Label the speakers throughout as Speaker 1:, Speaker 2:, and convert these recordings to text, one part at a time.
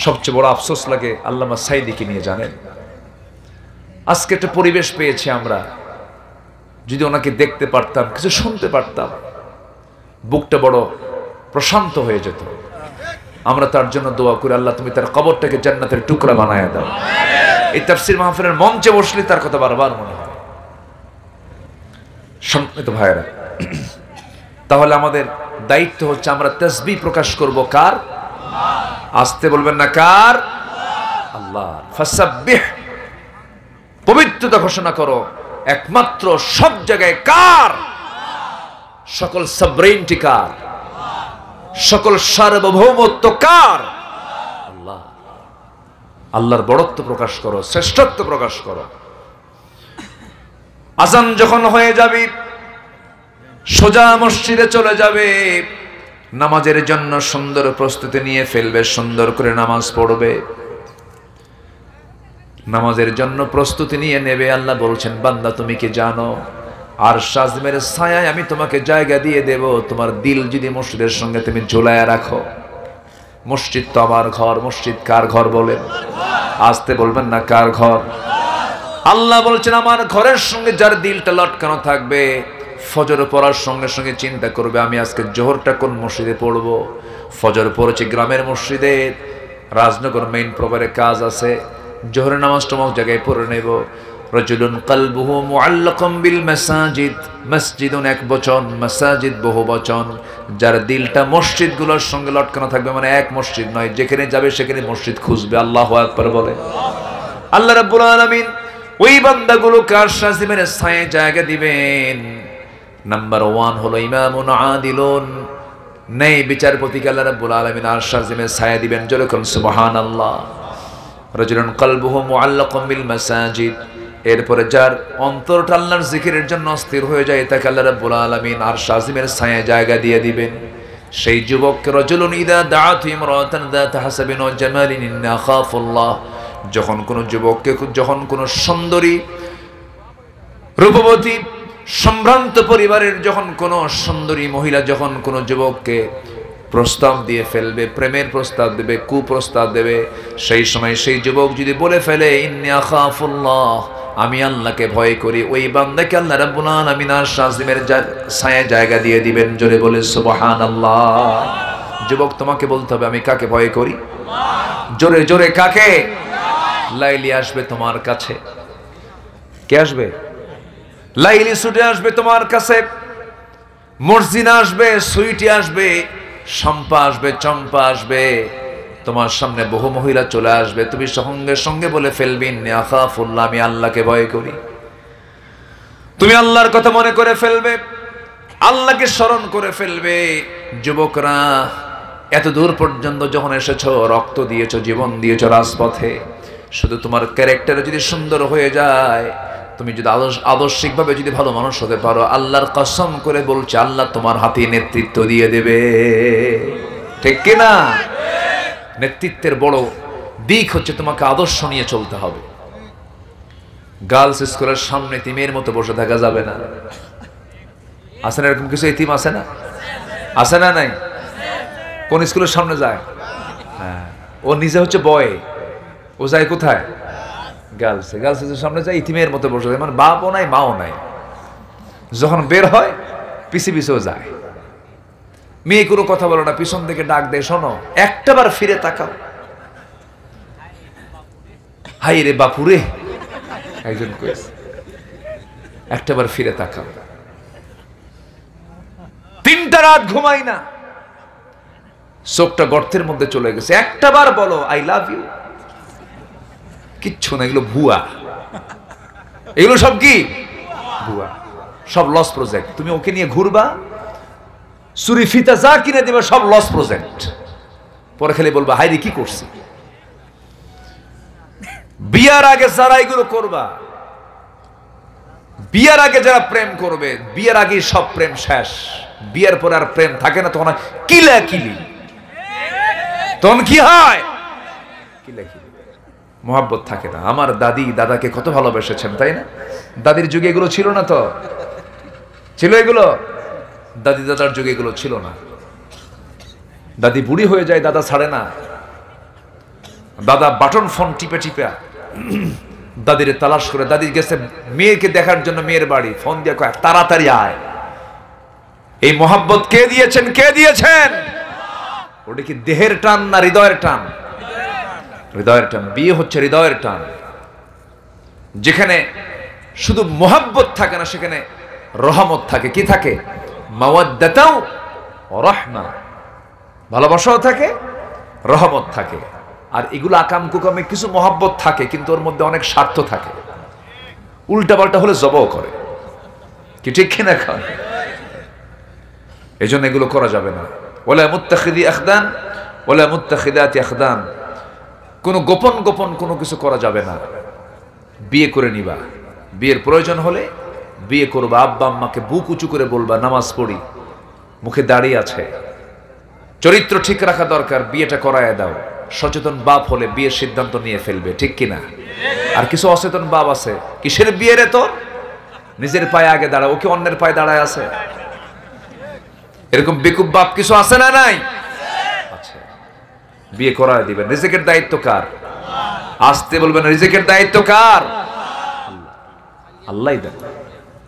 Speaker 1: সবচেয়ে বড় আফসোস লাগে আল্লামা সাইদিকে নিয়ে, জানেন? আজকে একটা পরিবেশ পেয়েছি আমরা, যদি ওনাকে দেখতে পারতাম, কিছু শুনতে পারতাম, বুকটা বড় প্রশান্ত হয়ে যেত। আমরা তার জন্য দোয়া করি, আল্লাহ তুমি তার কবরটাকে জান্নাতের টুকরা বানায় দাও। এই তাফসীর মাহফিলের মঞ্চে বসলে তার কথা বারবার মনে হয়। সম্মানিত ভাইয়েরা, তাহলে আমাদের দায়িত্ব হচ্ছে আমরা তাসবিহ প্রকাশ করব কার? আসতে বলবেন না, কার? আল্লাহ। ফাসাব্বিহ, পবিত্রতা ঘোষণা করো একমাত্র সব জায়গায় কার? সকল সাবরেইনটি কার? সকল সার্বভৌমত্ব কার? আল্লাহ। আল্লাহর বড়ত্ব প্রকাশ করো, শ্রেষ্ঠত্ব প্রকাশ করো। আজান যখন হয়ে যাবে সোজা মসজিদে চলে যাবে, নামাজের জন্য সুন্দর প্রস্তুতি নিয়ে ফেলবে, সুন্দর করে নামাজ পড়বে, নামাজের জন্য প্রস্তুতি নিয়ে নেবে। আল্লাহ বলছেন, বান্দা তুমি কি জানো আর শাজমের ছায়ায় আমি তোমাকে জায়গা দিয়ে দেব। তোমার দিল যদি মসজিদের সঙ্গে তুমি ঝুলায় রাখো। মসজিদ তো আমার ঘর। মসজিদ কার ঘর বলেন? আসতে বলবেন না, কার ঘর? আল্লাহ বলছেন, আমার ঘরের সঙ্গে যার দিলটা লটকানো থাকবে, ফজর পড়ার সঙ্গে সঙ্গে চিন্তা করবে আমি আজকে জোহরটা কোন মসজিদে পড়বো। ফজর পড়েছি গ্রামের মসজিদে, রাজনগর মেইন প্রবারে কাজ আছে, জোহরের নামাজটা অমুক জায়গায় পড়ে নেব। রাজুলুন কলবুহু মুআল্লাকুম বিল মাসাজিদ, মসজিদুন এক বচন, মাসাজিদ বহু বচন। যার দিলটা মসজিদগুলোর সঙ্গে লটকানো থাকবে, মানে এক মসজিদ নয়, যেখানে যাবে সেখানে মসজিদ খুঁজবে। আল্লাহু আকবার বলে। আল্লাহ রাব্বুল আলামিন ওই বান্দাগুলো কার শাজিমের ছায়ায় জায়গা দিবেন? নাম্বার 1 হলো ইমামুন আদিলুন, ন্যায় বিচারপতিকে আল্লাহ রাব্বুল আলামিন আর শাজিমের ছায়া দিবেন। যেরকম সুবহানাল্লাহ। রাজুলুন কলবুহু মুআল্লাকুম বিল মাসাজিদ, এরপরে যার অন্তরটা আল্লাহর জিকিরের জন্য অস্থির হয়ে যায়, তাকে আল্লাহ রাব্বুল আলামিন আর শাজিমের ছায়ায় জায়গা দিয়ে দিবেন। সেই যুবককে রাজুলুন ইদা দাআতু ইমরাতান যাতা হাসাবিন ওয়া জামালিন ইন্না খাফুল্লাহ, যখন কোন যুবককে, যখন কোন সুন্দরী রূপবতী সম্ভ্রান্ত পরিবারের যখন কোন সুন্দরী মহিলা যখন কোন যুবককে প্রস্তাব দিয়ে ফেলবে, প্রেমের প্রস্তাব দেবে, কুপ্রস্তাব দেবে, সেই সময় সেই যুবক যদি বলে ফেলে ইন্নী আখাফুল্লাহ, আমি আল্লাহকে ভয় করি, ওই বান্দাকে আল্লাহ রাব্বুল আলামিন আর শাজিমের ছায়ায় জায়গা দিয়ে দিবেন। জোরে বলে সুবহানাল্লাহ। যুবক তোমাকে বলতে হবে আমি কাকে ভয় করি? জোরে জোরে কাকে? লাইলি আসবে তোমার কাছে। কে আসবে? লাইলি ছুটে আসবে তোমার কাছে, মর্জিনা আসবে, সুইটি আসবে, শম্পা আসবে, চম্পা আসবে, তোমার সামনে বহু মহিলা চলে আসবে। তুমি সঙ্গে সঙ্গে বলে ফেলবি ইন্নী আখাফুল্লাহ, আমি আল্লাহকে ভয় করি। তুমি আল্লাহর কথা মনে করে ফেলবে, আল্লাহকে স্মরণ করে ফেলবে। যুবকরা, এত দূর পর্যন্ত যখন এসেছো, রক্ত দিয়েছো, জীবন দিয়েছো রাজপথে, শুধু তোমার ক্যারেক্টার যদি সুন্দর হয়ে যায়, তুমি যদি আদর্শিকভাবে যদি ভালো মানুষ হতে পারো, আল্লাহর কসম করে বলছে আল্লাহ তোমার হাতে নেতৃত্ব দিয়ে দেবে। ঠিক কিনা? নেতৃত্বের বড় দিক হচ্ছে তোমাকে আদর্শ নিয়ে চলতে হবে। গার্লস স্কুলের সামনে এতিমের মতো বসে থাকা যাবে না। আছে না এরকম কিছু এতিম? আছে না? আছে না? নাই? কোন স্কুলের সামনে যায়? হ্যাঁ, ও নিজে হচ্ছে বয়, ও যায় কোথায়? গার্লসের সামনে যায়, ইতিমের মতো বসে যায়, মানে বাপও নাই মাও নাই। যখন বের হয় পিছে পিছেও যায়। মেয়ে কোনো কথা বলে না, পিছন থেকে ডাক দেয়, শোনো একটাবার ফিরে তাকাও। হাই রে বাপুরে, একজন কয়েছে, একটাবার ফিরে তাকাও। 3টা রাত ঘুমাই না, চোখটা গর্তের মধ্যে চলে গেছে। একটাবার বলো আই লাভ ইউ। কিচ্ছু না, এগুলো ভুয়া। এগুলো সব কি? ভুয়া, সব লস প্রজেক্ট। তুমি ওকে নিয়ে ঘুরবা, চুরি ফিতা যা কিনে দিবে সব লস প্রজেক্ট। পরে খালি বলবা হাই রে কি করছি। বিয়ার আগে যারা এগুলো করবা, বিয়ার আগে যারা প্রেম করবে, বিয়ার আগে সব প্রেম শেষ। বিয়ার পরে আর প্রেম থাকে না, তখন কিলাকিলি। তখন কি হয়? কিলাকিলি, মোহাব্বত থাকে না। আমার দাদি দাদাকে কত ভালোবেসেছেন, তাই না? দাদির যুগে এগুলো ছিল না তো? ছিল এগুলো? দাদি দাদার যুগে এগুলো ছিল না। দাদি বুড়ি হয়ে যায়, দাদা ছাড়ে না। দাদা বাটন ফোন টিপে টিপে দাদিরে তালাশ করে, দাদি গেছে মেয়েকে দেখার জন্য মেয়ের বাড়ি, ফোন দিয়ে কয় তাড়াতাড়ি আয়। এই মোহাব্বত কে দিয়েছেন? কে দিয়েছেন? ওটা কি দেহের টান না হৃদয়ের টান? হৃদয়ের টান। বিয়ে হচ্ছে হৃদয়ের টান। যেখানে শুধু মোহাব্বত থাকে না, সেখানে রহমত থাকে। কি থাকে? মাওয়াদ্দাতাও রাহমা, ভালোবাসাও থাকে, রহমত থাকে। আর এগুলো আকাম কুকামে কিছু মোহাব্বত থাকে, কিন্তু ওর মধ্যে অনেক স্বার্থ থাকে। উল্টা পাল্টা হলে জবাও করে। কি ঠিক কিনা? খান এই জন্য এগুলো করা যাবে না। ওয়ালা মুত্তাখিদি আখদান ওয়ালা মুত্তাখিদাতি আখদান, কোনো গোপন গোপন কোনো কিছু করা যাবে না। বিয়ে করে নিবা, বিয়ের প্রয়োজন হলে বিয়ে করবা, আব্বা আম্মাকে বুক উঁচু করে বলবা নামাজ পড়ি, মুখে দাঁড়িয়ে আছে, চরিত্র ঠিক রাখা দরকার, বিয়েটা করায় দাও। সচেতন বাপ হলে বিয়ের সিদ্ধান্ত নিয়ে ফেলবে, ঠিক কিনা? আর কিছু অচেতন বাপ আছে, কিসের বিয়ে রে তোর? নিজের পায়ে আগে দাঁড়া, ওকে অন্যের পায়ে দাঁড়ায় আছে। এরকম বেকুব বাপ কিছু আছে না নাই? আচ্ছা, বিয়ে করায় দিবেন। রিজিকের দায়িত্ব কার? আসতে বলবেন, রিজিকের দায়িত্ব কার? আল্লাহই দেন।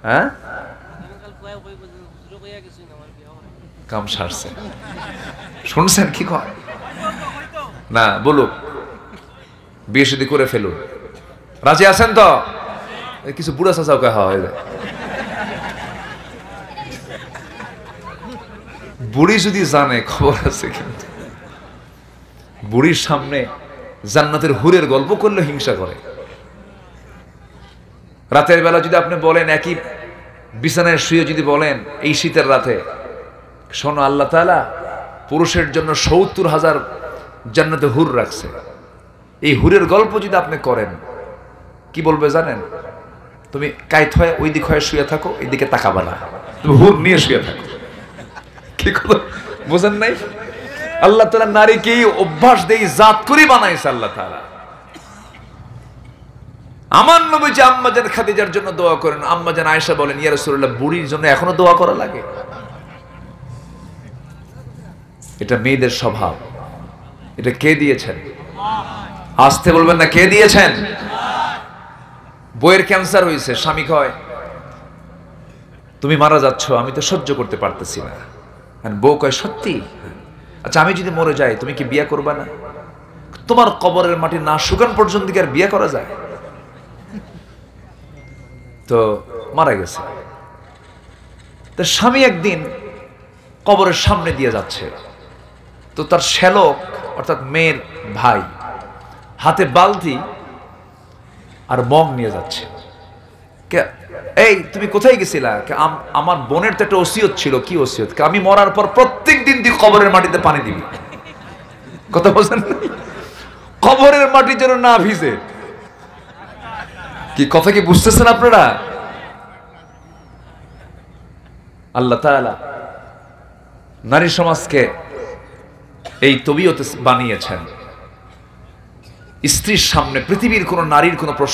Speaker 1: হ্যাঁ, কাম সারছে। শুনছেন কি কয়? না বলুক, বিয়ে শাদী করে ফেলুন। রাজি আছেন তো? কিছু বুড়া চাচাও কাহা হয়ে যায়। বুড়ি যদি জানে, খবর আছে। কিন্তু বুড়ির সামনে জান্নাতের হুরের গল্প করলে হিংসা করে। রাতের বেলা যদি আপনি বলেন, একই বিছানায় শুয়ে যদি বলেন এই শীতের রাতে, শোনো আল্লাহ তাআলা পুরুষের জন্য ৭০,০০০ জান্নাতে হুর রাখছে, এই হুরের গল্প যদি আপনি করেন, কি বলবে জানেন? তুমি কাইত হয়ে ওই দিক হয়ে শুয়ে থাকো, এইদিকে তাকাবা না, তুমি হুর নিয়ে শুয়ে থাকো। কি কথা বোঝেন নাই? আল্লাহ তাআলা নারীকে অভ্যাস দেই জাত করে বানাইছে আল্লাহ তাআলা। আমার নবী যে আম্মাজান খাদিজার জন্য দোয়া করেন, আম্মাজান আয়েশা বলেন, ইয়া রাসূলুল্লাহ, বুড়ির জন্য এখনো দোয়া করা লাগে? এটা মেয়েদের স্বভাব। এটা কে দিয়েছেন? আসতে বলবেন না, কে দিয়েছেন? বইয়ের ক্যান্সার হয়েছে, স্বামী কয় তুমি মারা যাচ্ছ, আমি তো সহ্য করতে পারতেছি না। বউ কয় সত্যি? আচ্ছা, আমি যদি মরে যাই তুমি কি বিয়ে করবা না? তোমার কবরের মাটি না শুকান পর্যন্ত কি আর বিয়ে করা যায়? তো মারা গেছে। তার স্বামী একদিন কবরের সামনে দিয়ে যাচ্ছে, তো তার শ্যালক অর্থাৎ মেয়ের ভাই হাতে বালতি আর মগ নিয়ে যাচ্ছে। এই তুমি কোথায় গেছিলা? আমার বোনের তো একটা ওসিয়ত ছিল। কি ওসিয়ত? আমি মরার পর প্রত্যেক দিন তুই কবরের মাটিতে পানি দিবি। কথা বলছেন? কবরের মাটি যেন না ভিজে। কি কথা কি বুঝতেছেন আপনারা? আল্লাহ তাআলা নারী সমাজকে এই তবিয়তে বানিয়েছেন। স্ত্রীর সামনে পৃথিবীর কোন নারীর কোন প্রশ্ন